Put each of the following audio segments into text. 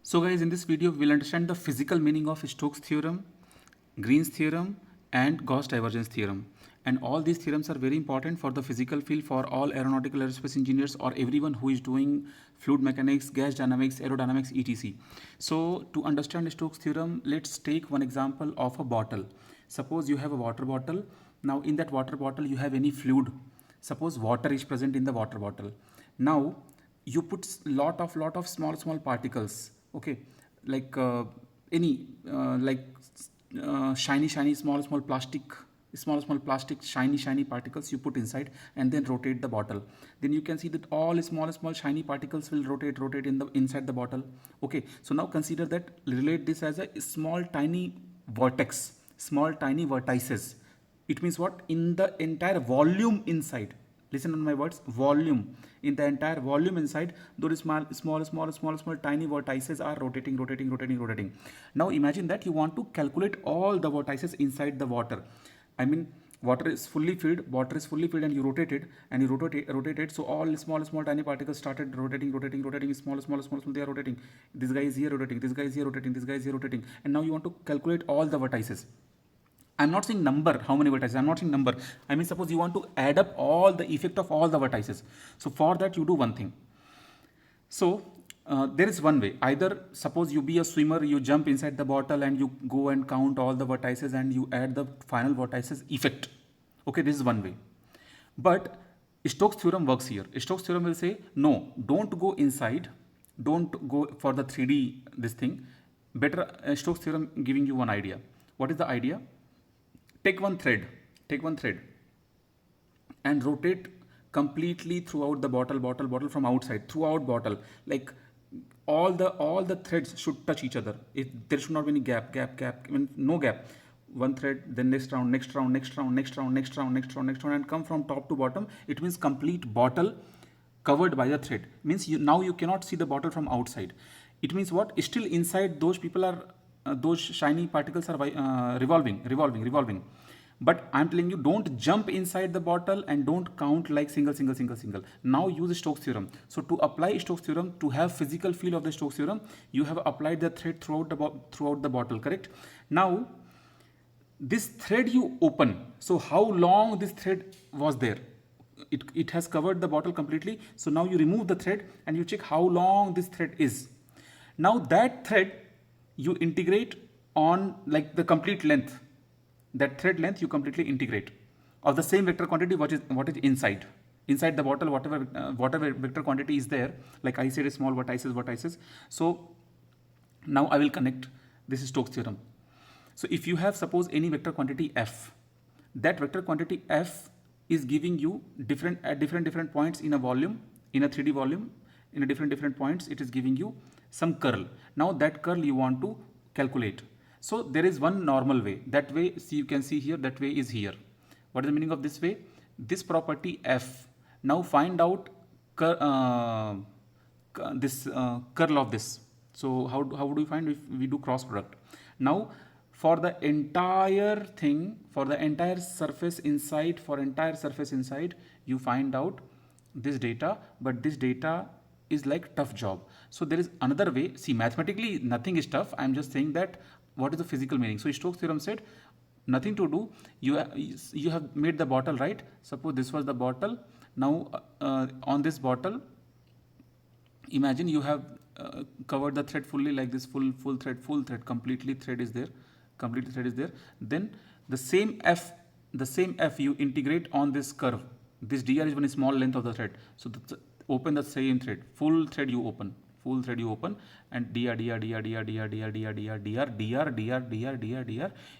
So guys, in this video we'll understand the physical meaning of Stokes theorem, Green's theorem and Gauss divergence theorem. And all these theorems are very important for the physical field, for all aeronautical aerospace engineers or everyone who is doing fluid mechanics, gas dynamics, aerodynamics, etc. So to understand Stokes theorem, let's take one example of a bottle. Suppose you have a water bottle. Now in that water bottle you have any fluid. Suppose water is present in the water bottle. Now you put lot of small particles, okay, like any shiny small plastic shiny particles you put inside and then rotate the bottle. Then you can see that all small shiny particles will rotate in the inside the bottle. Okay, so now consider that, relate this as a small tiny small tiny vertices. It means what? In the entire volume inside, listen on my words, volume, in the entire volume inside, those small tiny vertices are rotating. Now imagine that you want to calculate all the vertices inside the water. I mean, water is fully filled and you rotate it, so all small tiny particles started rotating, small, they are rotating. This guy is here rotating, this guy is here rotating, this guy is here rotating, and now you want to calculate all the vertices. I'm not saying number, how many vertices, I'm not saying number. I mean, suppose you want to add up all the effect of all the vertices. So for that you do one thing. So there is one way. Either suppose you be a swimmer, you jump inside the bottle and you go and count all the vertices and you add the final vertices effect. Okay, this is one way. But Stokes theorem works here. Stokes theorem will say, no, don't go inside, don't go for the 3D this thing. Better Stokes theorem giving you one idea. What is the idea? Take one thread and rotate completely throughout the bottle from outside, throughout bottle, like all the threads should touch each other. There should not be any gap, I mean, no gap. One thread, then next round, and come from top to bottom. It means complete bottle covered by the thread. Means now you cannot see the bottle from outside. It means what? Still inside those people are those shiny particles are revolving. But I'm telling you, don't jump inside the bottle and don't count like single. Now use Stokes theorem. So to apply Stokes theorem, to have physical feel of the Stokes theorem, you have applied the thread throughout the bottle, correct? Now this thread you open. So how long this thread was there? It has covered the bottle completely. So now you remove the thread and you check how long this thread is. Now that thread you integrate on like the complete length. That thread length you completely integrate of the same vector quantity what is inside the bottle, whatever vector quantity is there. Like I said, small vertices. So now I will connect. This is Stokes theorem. So if you have suppose any vector quantity f, that vector quantity f is giving you at different points in a volume, in a 3D volume, in a different points, it is giving you some curl. Now that curl you want to calculate. So there is one normal way. That way, see, you can see here, that way is here. What is the meaning of this way? This property f. Now find out this curl of this. So how do you find if we do cross product? Now for the entire thing, for the entire surface inside, you find out this data, but this data is like tough job. So there is another way. See, mathematically nothing is tough. I am just saying that what is the physical meaning. So Stokes theorem said nothing to do. You have made the bottle, right? Suppose this was the bottle. Now on this bottle, imagine you have covered the thread fully, like this, full thread, completely thread is there. Then the same f you integrate on this curve. This dr is one small length of the thread. So open the same thread, full thread you open, and dr,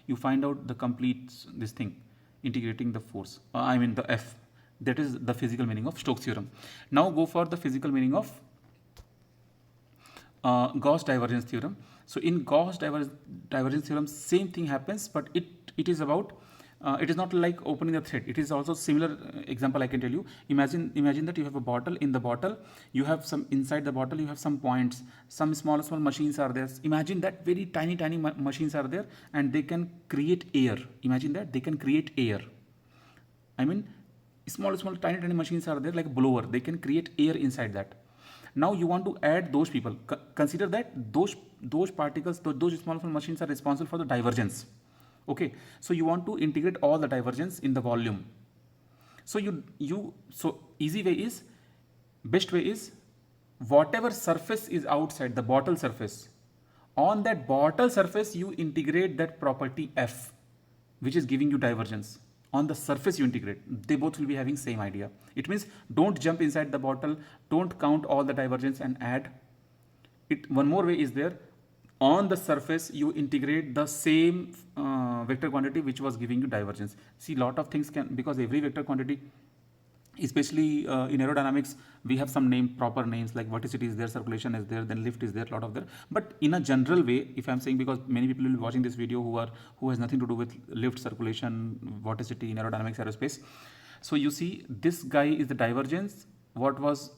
you find out the complete this thing, integrating the force, I mean the f. That is the physical meaning of Stokes theorem. Now go for the physical meaning of Gauss divergence theorem. So in Gauss divergence theorem, same thing happens, but it is about it is not like opening the thread. It is also similar example I can tell you. Imagine that you have a bottle. In the bottle, you have some, inside the bottle you have some points. Some small machines are there. Imagine that very tiny machines are there, and they can create air. Imagine that they can create air. I mean, small tiny machines are there like blower. They can create air inside that. Now you want to add those people. Consider that those particles, those small machines are responsible for the divergence. Okay, so you want to integrate all the divergence in the volume. So so easy way is, best way is, whatever surface is outside the bottle surface, on that bottle surface you integrate that property F, which is giving you divergence. On the surface you integrate, they both will be having same idea. It means don't jump inside the bottle, don't count all the divergence and add it. One more way is there, on the surface you integrate the same vector quantity which was giving you divergence. See, lot of things can, because every vector quantity, especially in aerodynamics, we have some proper names like vorticity is there, circulation is there, then lift is there, lot of there. But in a general way, if I'm saying, because many people will be watching this video who has nothing to do with lift, circulation, vorticity in aerodynamics, aerospace. So you see, this guy is the divergence, what was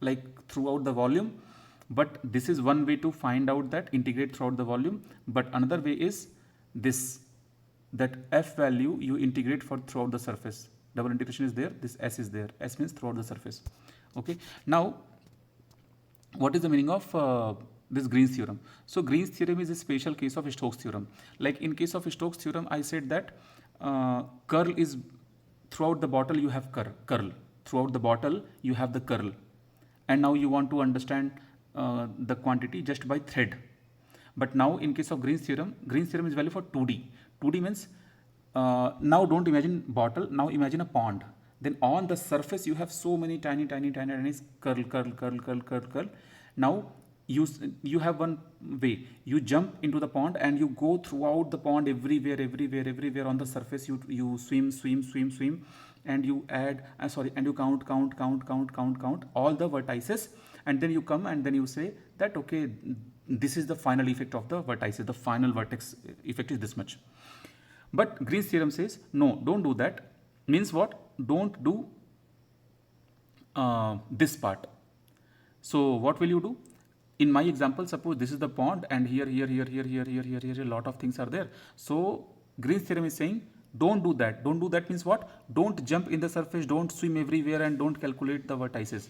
like throughout the volume. But this is one way to find out that integrate throughout the volume. But another way is this, that F value you integrate for throughout the surface. Double integration is there, this S is there. S means throughout the surface. Okay. Now, what is the meaning of this Green's theorem? So Green's theorem is a special case of Stokes theorem. Like in case of Stokes theorem, I said that curl is throughout the bottle you have curl. Throughout the bottle you have the curl. And now you want to understand the quantity just by thread. But now in case of Green's theorem is valid for 2D. 2D means now don't imagine bottle, now imagine a pond. Then on the surface you have so many tiny curl. Now you have one way, you jump into the pond and you go throughout the pond, everywhere on the surface you swim, and you add and you count all the vertices, and then you come and then you say that okay, this is the final effect of the vertices, the final vertex effect is this much. But Green's theorem says no, don't do that. Means what? Don't do this part. So what will you do? In my example, suppose this is the pond and here a lot of things are there. So Green's theorem is saying don't do that. Don't do that means what? Don't jump in the surface, don't swim everywhere, and don't calculate the vertices.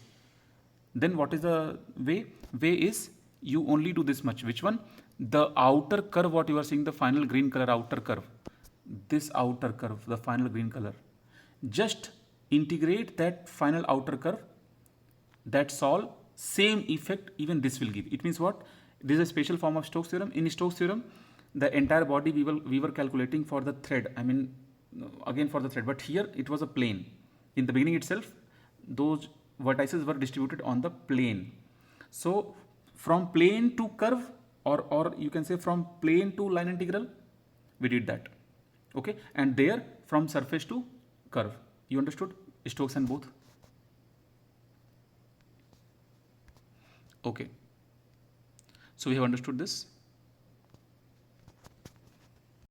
Then what is the way? Way is you only do this much. Which one? The outer curve, what you are seeing, the final green color outer curve. This outer curve, the final green color. Just integrate that final outer curve. That's all. Same effect even this will give. It means what? This is a special form of Stokes theorem. In Stokes theorem, the entire body we were calculating for the thread. I mean, again for the thread. But here it was a plane. In the beginning itself, those vertices were distributed on the plane. So from plane to curve, or you can say from plane to line integral, we did that. Okay, and there from surface to curve. You understood Stokes and both? Okay, so we have understood this.